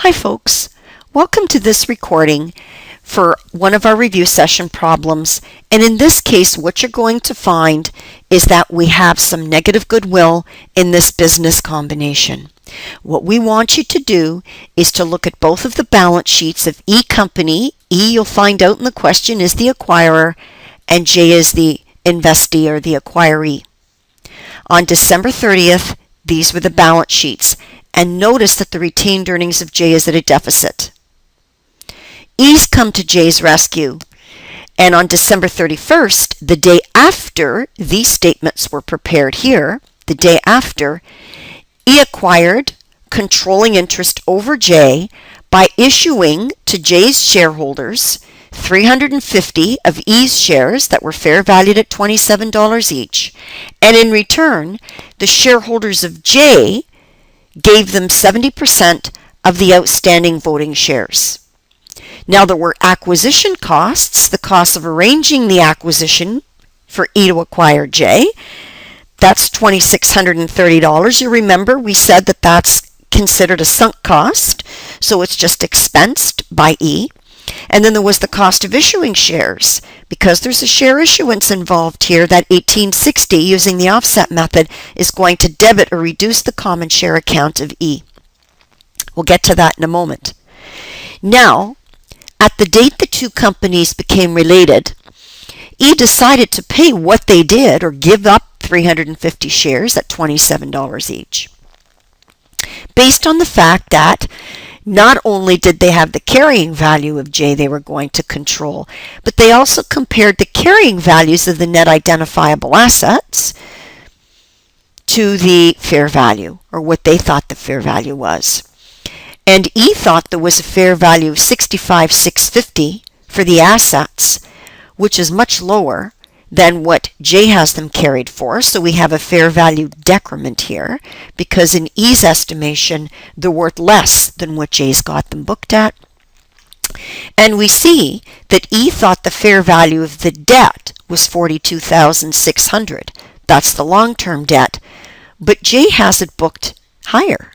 Hi folks, welcome to this recording for one of our review session problems, and in this case what you're going to find is that we have some negative goodwill in this business combination. What we want you to do is to look at both of the balance sheets of E company. E, you'll find out in the question, is the acquirer, and J is the investee or the acquiree. On December 30th, these were the balance sheets. And notice that the retained earnings of J is at a deficit. E's come to J's rescue. And on December 31st, the day after these statements were prepared here, the day after, E acquired controlling interest over J by issuing to J's shareholders 350 of E's shares that were fair valued at $27 each. And in return, the shareholders of J gave them 70% of the outstanding voting shares. Now there were acquisition costs, the cost of arranging the acquisition for E to acquire J. That's $2,630. You remember we said that that's considered a sunk cost, so it's just expensed by E. And then there was the cost of issuing shares. Because there's a share issuance involved here, that 1860 using the offset method is going to debit or reduce the common share account of E. We'll get to that in a moment. Now, at the date the two companies became related, E decided to pay what they did or give up 350 shares at $27 each. Based on the fact that not only did they have the carrying value of J they were going to control, but they also compared the carrying values of the net identifiable assets to the fair value, or what they thought the fair value was. And E thought there was a fair value of $65,650 for the assets, which is much lower than what J has them carried for. So we have a fair value decrement here, because in E's estimation, they're worth less than what J's got them booked at. And we see that E thought the fair value of the debt was $42,600. That's the long-term debt, but J has it booked higher.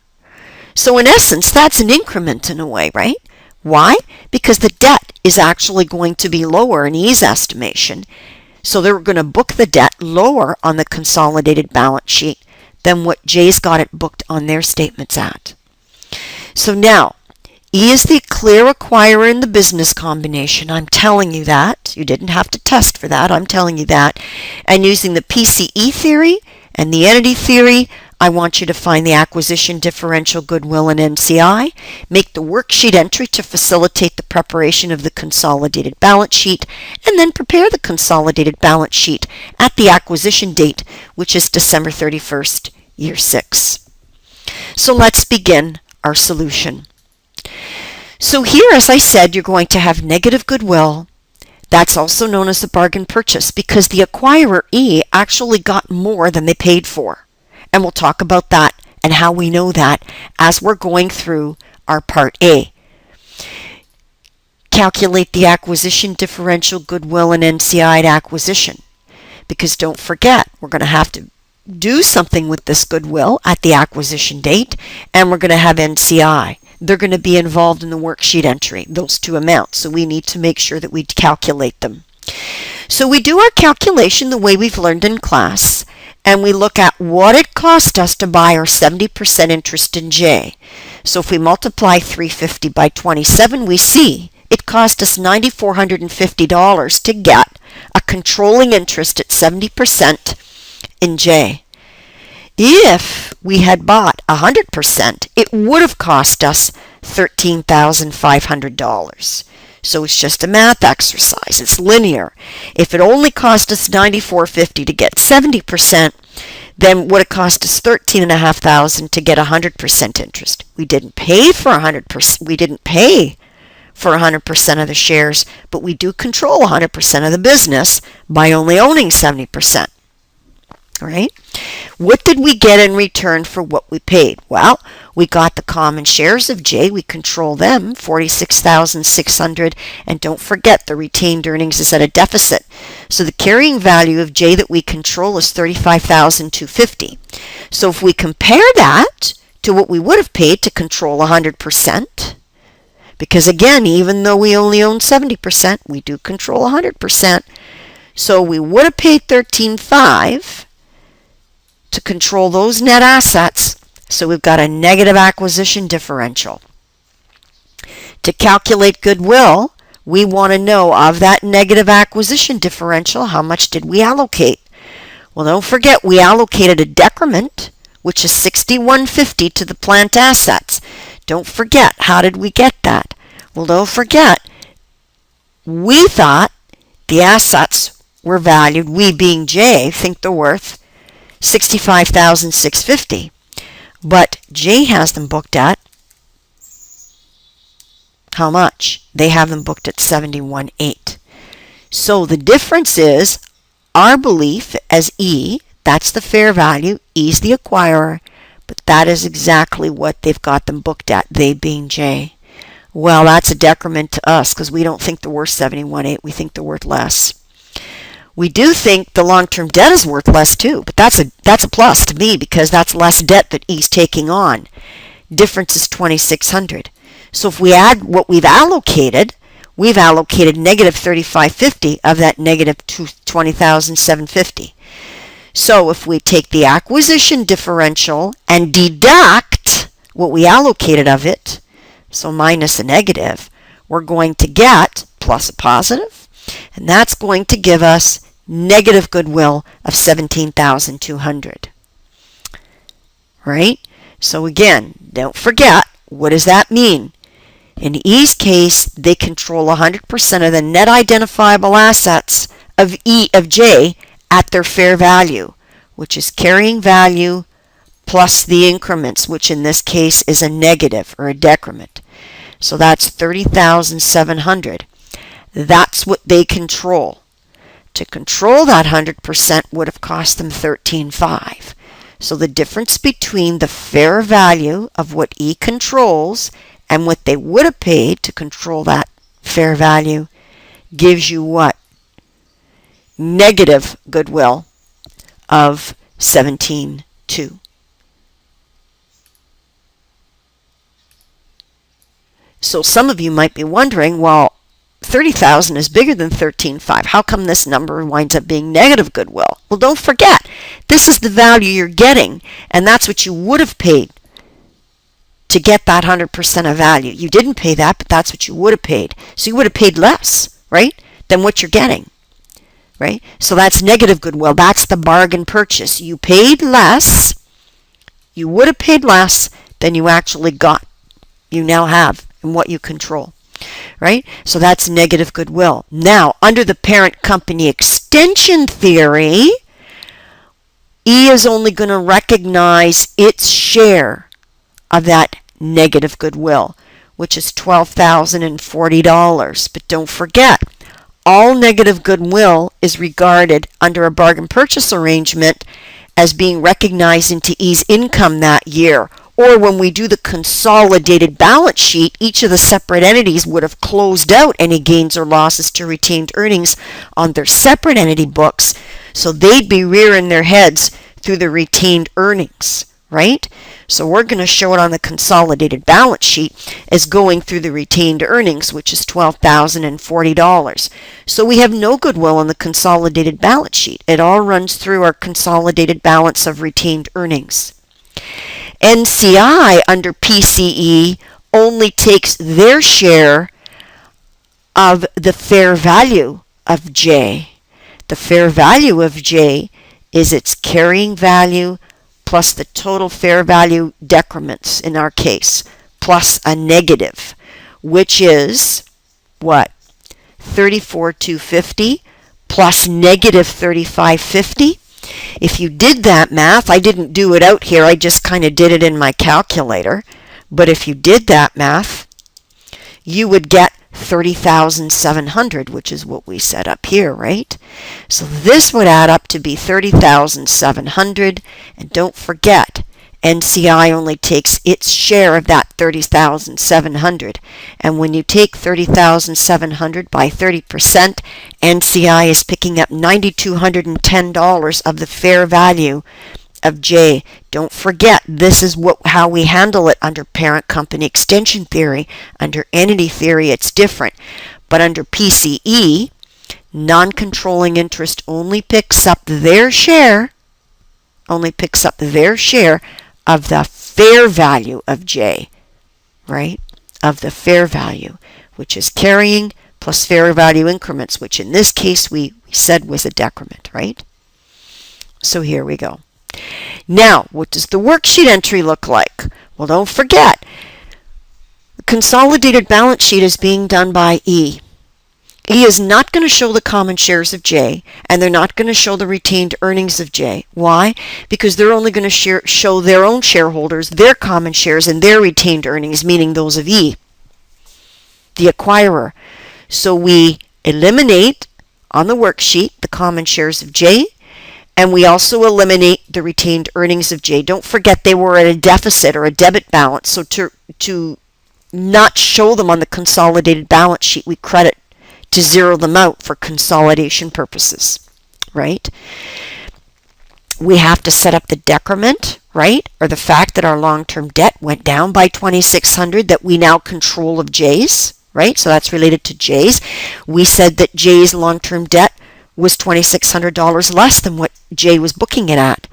So in essence, that's an increment in a way, right? Why? Because the debt is actually going to be lower in E's estimation. So they're going to book the debt lower on the consolidated balance sheet than what J's got it booked on their statements at. So now, E is the clear acquirer in the business combination. I'm telling you that. You didn't have to test for that. I'm telling you that. And using the PCE theory and the entity theory, I want you to find the acquisition differential, goodwill, and NCI. Make the worksheet entry to facilitate the preparation of the consolidated balance sheet, and then prepare the consolidated balance sheet at the acquisition date, which is December 31st, year 6. So let's begin our solution. So here, as I said, you're going to have negative goodwill. That's also known as the bargain purchase, because the acquirer E actually got more than they paid for. And we'll talk about that and how we know that as we're going through our Part A. Calculate the acquisition differential, goodwill, and NCI at acquisition. Because don't forget, we're going to have to do something with this goodwill at the acquisition date, and we're going to have NCI. They're going to be involved in the worksheet entry, those two amounts. So we need to make sure that we calculate them. So we do our calculation the way we've learned in class. And we look at what it cost us to buy our 70% interest in J. So if we multiply 350 by 27, we see it cost us $9,450 to get a controlling interest at 70% in J. If we had bought 100%, it would have cost us $13,500. So it's just a math exercise. It's linear. If it only cost us $9,450 to get 70%, then would it cost us $13,500 to get 100% interest? We didn't pay for 100%. We didn't pay for 100% of the shares, but we do control 100% of the business by only owning 70%. All right? What did we get in return for what we paid? Well, we got the common shares of J. We control them, $46,600. And don't forget, the retained earnings is at a deficit. So the carrying value of J that we control is $35,250. So if we compare that to what we would have paid to control 100%, Because again, even though we only own 70%, we do control 100%. So we would have paid $13,500 to control those net assets. So we've got a negative acquisition differential. To calculate goodwill, we want to know of that negative acquisition differential, how much did we allocate? Well, don't forget we allocated a decrement, which is $61.50 to the plant assets. Don't forget, how did we get that? Well, don't forget, we thought the assets were valued, we being J, think they're worth $65,650. But J has them booked at how much? They have them booked at $71.8. So the difference is our belief as E, that's the fair value, E's the acquirer, but that is exactly what they've got them booked at, they being J. Well, that's a decrement to us because we don't think they're worth $71.8, we think they're worth less. We do think the long-term debt is worth less too, but that's a plus to me because that's less debt that E's taking on. Difference is $2,600. So if we add what we've allocated negative $35.50 of that negative $20,750. So if we take the acquisition differential and deduct what we allocated of it, so minus a negative, we're going to get plus a positive, and that's going to give us negative goodwill of $17,200. Right? So again, don't forget, what does that mean? In E's case, they control 100% of the net identifiable assets of J at their fair value, which is carrying value plus the increments, which in this case is a negative or a decrement. So that's $30,700. That's what they control. To control that 100% would have cost them $13,500. So the difference between the fair value of what E controls and what they would have paid to control that fair value gives you what? Negative goodwill of $17,200. So some of you might be wondering, well, $30,000 is bigger than $13,500. How come this number winds up being negative goodwill? Well, don't forget, this is the value you're getting, and that's what you would have paid to get that 100% of value. You didn't pay that, but that's what you would have paid. So you would have paid less, right, than what you're getting, right? So that's negative goodwill. That's the bargain purchase. You paid less, you would have paid less than you actually got. You now have in what you control. Right? So that's negative goodwill. Now, under the parent company extension theory, E is only going to recognize its share of that negative goodwill, which is $12,040. But don't forget, all negative goodwill is regarded under a bargain purchase arrangement as being recognized into E's income that year. Or when we do the consolidated balance sheet, each of the separate entities would have closed out any gains or losses to retained earnings on their separate entity books. So they'd be rearing their heads through the retained earnings, right? So we're going to show it on the consolidated balance sheet as going through the retained earnings, which is $12,040. So we have no goodwill on the consolidated balance sheet. It all runs through our consolidated balance of retained earnings. NCI under PCE only takes their share of the fair value of J. The fair value of J is its carrying value plus the total fair value decrements in our case, plus a negative, which is what? $34,250 plus negative $35,550. If you did that math, I didn't do it out here, I just kind of did it in my calculator, but if you did that math, you would get $30,700, which is what we set up here, right? So this would add up to be $30,700, and don't forget, NCI only takes its share of that $30,700, and when you take $30,700 by 30%, NCI is picking up $9,210 of the fair value of J. Don't forget, this is how we handle it under parent company extension theory. Under entity theory, it's different. But under PCE, non-controlling interest only picks up their share of the fair value of J, right? Of the fair value, which is carrying plus fair value increments, which in this case we said was a decrement, right? So here we go. Now, what does the worksheet entry look like? Well, don't forget, the consolidated balance sheet is being done by E. E is not going to show the common shares of J, and they're not going to show the retained earnings of J. Why? Because they're only going to show their own shareholders their common shares and their retained earnings, meaning those of E, the acquirer. So we eliminate on the worksheet the common shares of J, and we also eliminate the retained earnings of J. Don't forget they were at a deficit or a debit balance, so to not show them on the consolidated balance sheet, we credit to zero them out for consolidation purposes, right? We have to set up the decrement, right? Or the fact that our long-term debt went down by $2,600 that we now control of J's, right? So that's related to J's. We said that J's long-term debt was $2,600 less than what J was booking it at.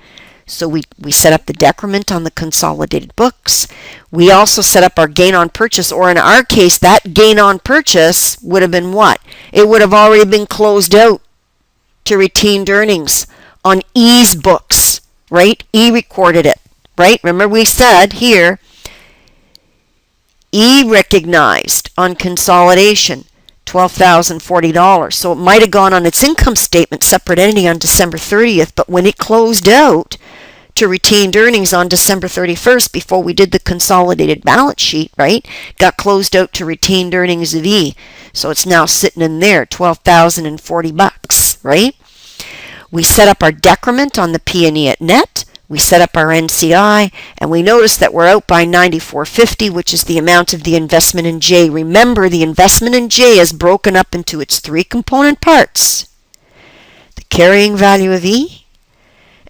So we set up the decrement on the consolidated books. We also set up our gain on purchase, or in our case, that gain on purchase would have been what? It would have already been closed out to retained earnings on E's books, right? E recorded it, right? Remember we said here, E recognized on consolidation $12,040. So it might have gone on its income statement, separate entity, on December 30th, but when it closed out to retained earnings on December 31st, before we did the consolidated balance sheet, right, got closed out to retained earnings of E. So it's now sitting in there, $12,040, right? We set up our decrement on the P&E at net. We set up our NCI, and we notice that we're out by $94.50, which is the amount of the investment in J. Remember, the investment in J is broken up into its three component parts. The carrying value of E,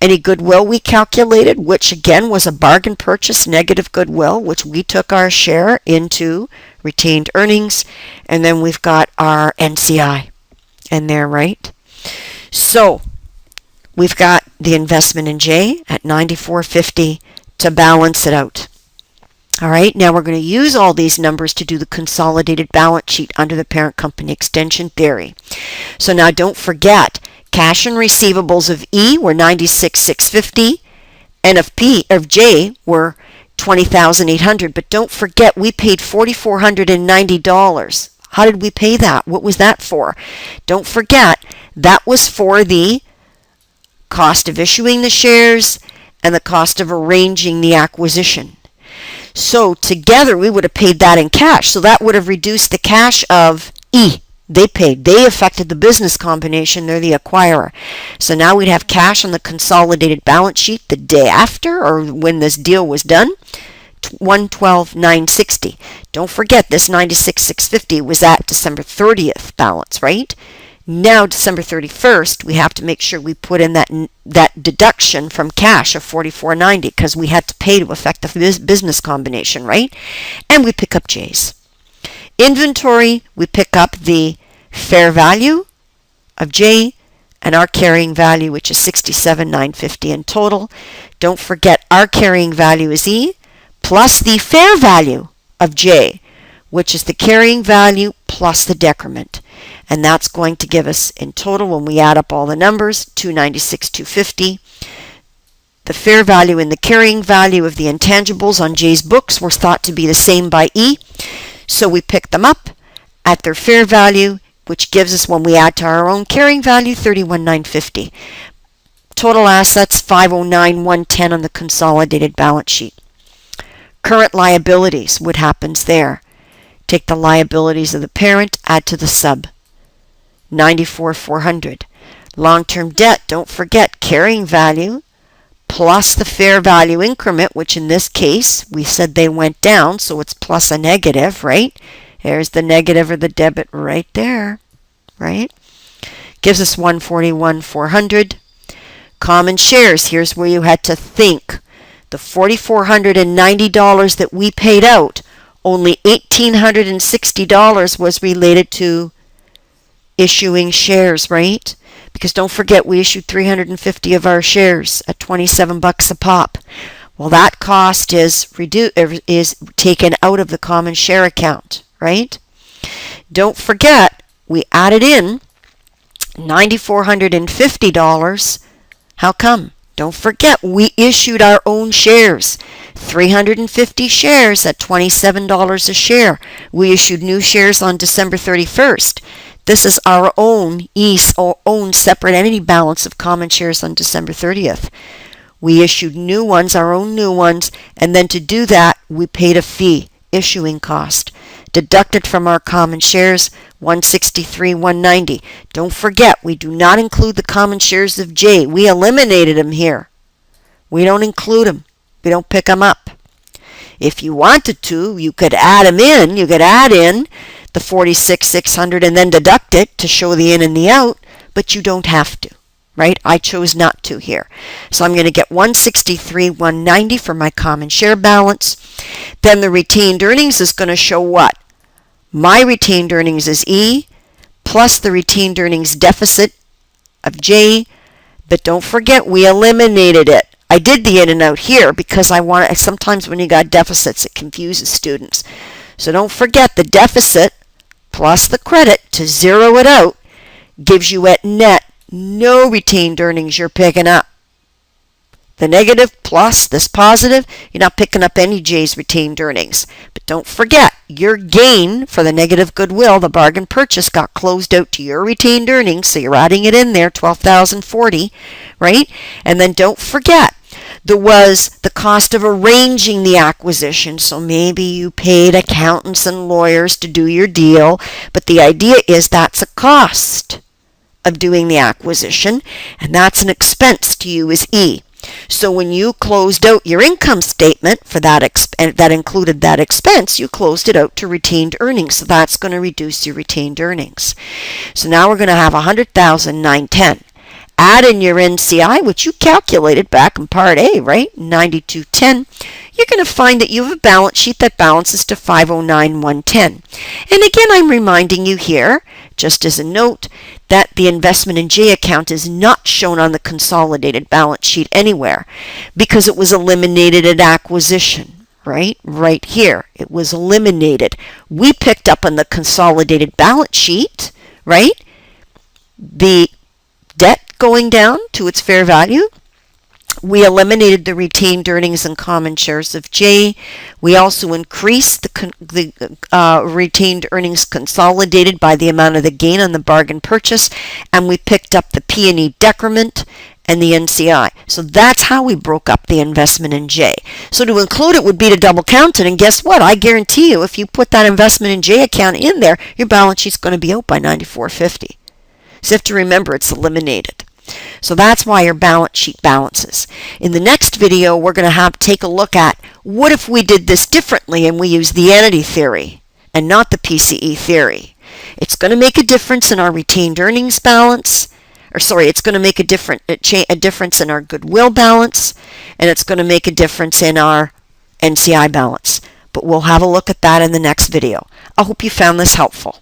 any goodwill we calculated, which again was a bargain purchase negative goodwill, which we took our share into retained earnings, and then we've got our NCI in there, right? So we've got the investment in J at $94.50 to balance it out. All right, now we're going to use all these numbers to do the consolidated balance sheet under the parent company extension theory. So now don't forget, cash and receivables of E were $96,650, and of J were $20,800. But don't forget, we paid $4,490. How did we pay that? What was that for? Don't forget, that was for the cost of issuing the shares and the cost of arranging the acquisition. So together we would have paid that in cash. So that would have reduced the cash of E. They affected the business combination. They're the acquirer. So now we'd have cash on the consolidated balance sheet the day after, or when this deal was done, $112,960. Don't forget, this $96,650 was at December 30th balance, right? Now, December 31st, we have to make sure we put in that deduction from cash of $44.90 because we had to pay to affect the business combination, right? And we pick up J's. Inventory, we pick up the fair value of J and our carrying value, which is $67,950 in total. Don't forget, our carrying value is E plus the fair value of J, which is the carrying value plus the decrement. And that's going to give us, in total, when we add up all the numbers, $296,250. The fair value and the carrying value of the intangibles on J's books were thought to be the same by E. So we pick them up at their fair value, which gives us, when we add to our own carrying value, $31,950. Total assets, $509,110 on the consolidated balance sheet. Current liabilities, what happens there? Take the liabilities of the parent, add to the sub. $94,400. Long-term debt, don't forget, carrying value plus the fair value increment, which in this case, we said they went down, so it's plus a negative, right? There's the negative or the debit right there, right? Gives us $141,400. Common shares, here's where you had to think. The $4,490 that we paid out, only $1,860 was related to issuing shares, right? Because don't forget, we issued 350 of our shares at $27 a pop. Well, that cost is taken out of the common share account, right? Don't forget, we added in $9,450. How come? Don't forget, we issued our own shares. 350 shares at $27 a share. We issued new shares on December 31st. This is our own own separate entity balance of common shares on December 30th. We issued new ones, our own new ones, and then to do that, we paid a fee, issuing cost. Deducted from our common shares, $163,190. Don't forget, we do not include the common shares of J. We eliminated them here. We don't include them. We don't pick them up. If you wanted to, you could add them in. You could add in the $46,600 and then deduct it to show the in and the out, but you don't have to, right? I chose not to here. So I'm going to get $163,190 for my common share balance. Then the retained earnings is going to show what? My retained earnings is E plus the retained earnings deficit of J, but don't forget we eliminated it. I did the in and out here because sometimes when you got deficits it confuses students. So don't forget the deficit plus the credit to zero it out gives you at net no retained earnings you're picking up. The negative plus this positive, you're not picking up any J's retained earnings. But don't forget, your gain for the negative goodwill, the bargain purchase, got closed out to your retained earnings, so you're adding it in there, $12,040, right? And then don't forget, there was the cost of arranging the acquisition, so maybe you paid accountants and lawyers to do your deal, but the idea is that's a cost of doing the acquisition, and that's an expense to you as E. So when you closed out your income statement for that that included that expense, you closed it out to retained earnings. So that's going to reduce your retained earnings. So now we're going to have $100,910. Add in your NCI, which you calculated back in Part A, right? 9210. You're going to find that you have a balance sheet that balances to $509,110. And again, I'm reminding you here, just as a note, that the investment in J account is not shown on the consolidated balance sheet anywhere because it was eliminated at acquisition, right? Right here, it was eliminated. We picked up on the consolidated balance sheet, right? The debt going down to its fair value. We eliminated the retained earnings and common shares of J. We also increased the retained earnings consolidated by the amount of the gain on the bargain purchase, and we picked up the P&E decrement and the NCI. So that's how we broke up the investment in J. So to include it would be to double count it, and guess what? I guarantee you if you put that investment in J account in there, your balance sheet's going to be out by $94.50. So you have to remember it's eliminated. So that's why your balance sheet balances. In the next video, we're going to take a look at what if we did this differently and we use the entity theory and not the PCE theory. It's going to make a difference in our retained earnings balance, it's going to make a difference in our goodwill balance, and it's going to make a difference in our NCI balance. But we'll have a look at that in the next video. I hope you found this helpful.